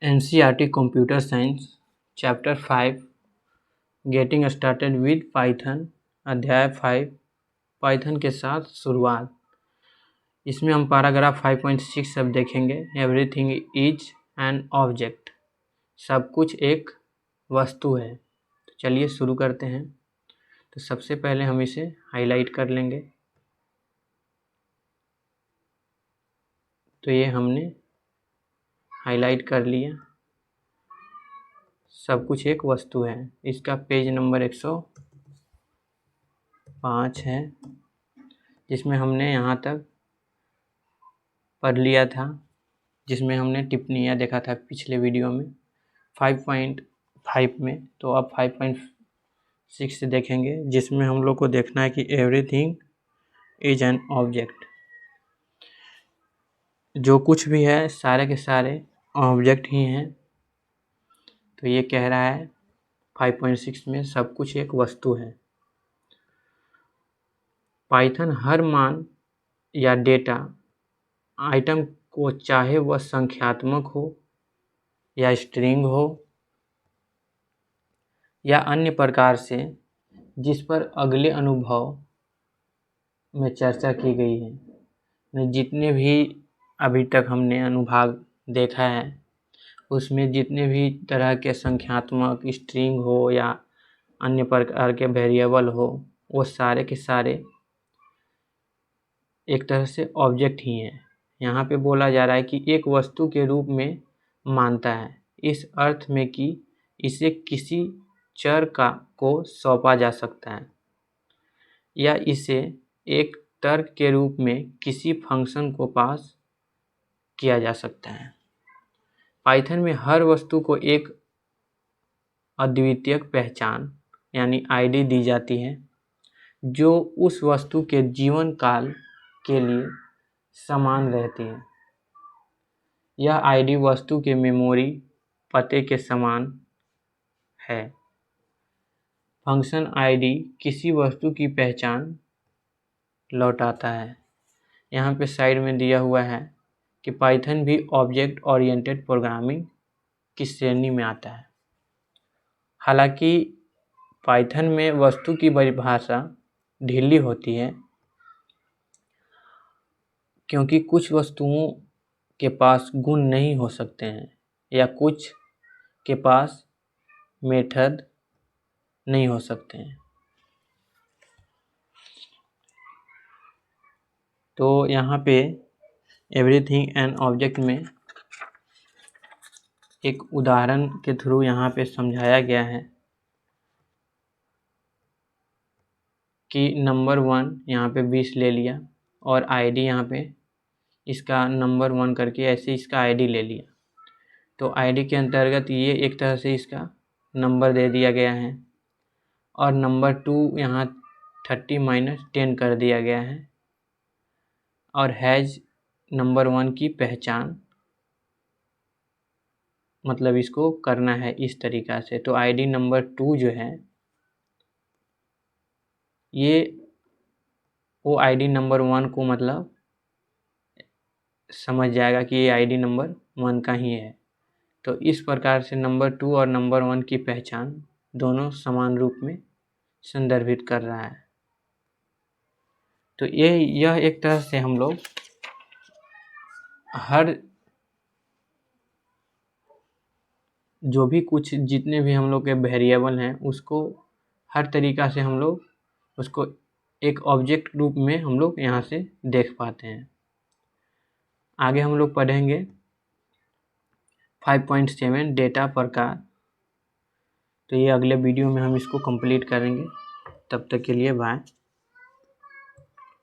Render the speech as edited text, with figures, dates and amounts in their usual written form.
NCERT computer science chapter 5 getting started with Python अध्याय 5 Python के साथ शुरुआत। इसमें हम पैराग्राफ 5.6 सब देखेंगे। एवरीथिंग इज एन ऑब्जेक्ट, सब कुछ एक वस्तु है। तो चलिए शुरू करते हैं। तो सबसे पहले हम इसे हाईलाइट कर लेंगे। तो ये हमने हाईलाइट कर लिया। सब कुछ एक वस्तु है। इसका पेज नंबर 105 है, जिसमें हमने यहाँ तक पढ़ लिया था, जिसमें हमने टिप्पणियाँ देखा था पिछले वीडियो में 5.5 में। तो अब 5.6 से देखेंगे, जिसमें हम लोग को देखना है कि एवरीथिंग इज एन ऑब्जेक्ट। जो कुछ भी है सारे के सारे ऑब्जेक्ट ही हैं। तो ये कह रहा है 5.6 में सब कुछ एक वस्तु है। पाइथन हर मान या डेटा आइटम को, चाहे वह संख्यात्मक हो या स्ट्रिंग हो या अन्य प्रकार से, जिस पर अगले अनुभव में चर्चा की गई है। जितने भी अभी तक हमने अनुभाग देखा है, उसमें जितने भी तरह के संख्यात्मक स्ट्रिंग हो या अन्य प्रकार के वेरिएबल हो, वो सारे के सारे एक तरह से ऑब्जेक्ट ही हैं। यहाँ पे बोला जा रहा है कि एक वस्तु के रूप में मानता है, इस अर्थ में कि इसे किसी चर को सौंपा जा सकता है या इसे एक तर्क के रूप में किसी फंक्शन को पास किया जा सकता है। पाइथन में हर वस्तु को एक अद्वितीय पहचान यानी आईडी दी जाती है, जो उस वस्तु के जीवन काल के लिए समान रहती है। यह आईडी वस्तु के मेमोरी पते के समान है। फंक्शन आईडी किसी वस्तु की पहचान लौटाता है। यहाँ पे साइड में दिया हुआ है कि पाइथन भी ऑब्जेक्ट ओरिएंटेड प्रोग्रामिंग की श्रेणी में आता है। हालांकि पाइथन में वस्तु की परिभाषा ढीली होती है, क्योंकि कुछ वस्तुओं के पास गुण नहीं हो सकते हैं या कुछ के पास मेथड नहीं हो सकते हैं। तो यहाँ पे एवरीथिंग एन ऑब्जेक्ट में एक उदाहरण के थ्रू यहाँ पे समझाया गया है कि नंबर 1 यहाँ पे 20 ले लिया और आईडी यहाँ पे इसका नंबर 1 करके ऐसे इसका आईडी ले लिया। तो आईडी के अंतर्गत ये एक तरह से इसका नंबर दे दिया गया है और नंबर 2 यहाँ 30-10 कर दिया गया है और हैज नंबर 1 की पहचान, मतलब इसको करना है इस तरीक़ा से। तो आईडी नंबर 2 जो है, ये वो आईडी नंबर 1 को मतलब समझ जाएगा कि ये आईडी नंबर 1 का ही है। तो इस प्रकार से नंबर 2 और नंबर 1 की पहचान दोनों समान रूप में संदर्भित कर रहा है। तो यह एक तरह से हम लोग हर जो भी कुछ जितने भी हम लोग के वेरिएबल हैं, उसको हर तरीक़ा से हम लोग उसको एक ऑब्जेक्ट रूप में हम लोग यहाँ से देख पाते हैं। आगे हम लोग पढ़ेंगे 5.7 डेटा प्रकार। तो ये अगले वीडियो में हम इसको कंप्लीट करेंगे। तब तक के लिए बाय।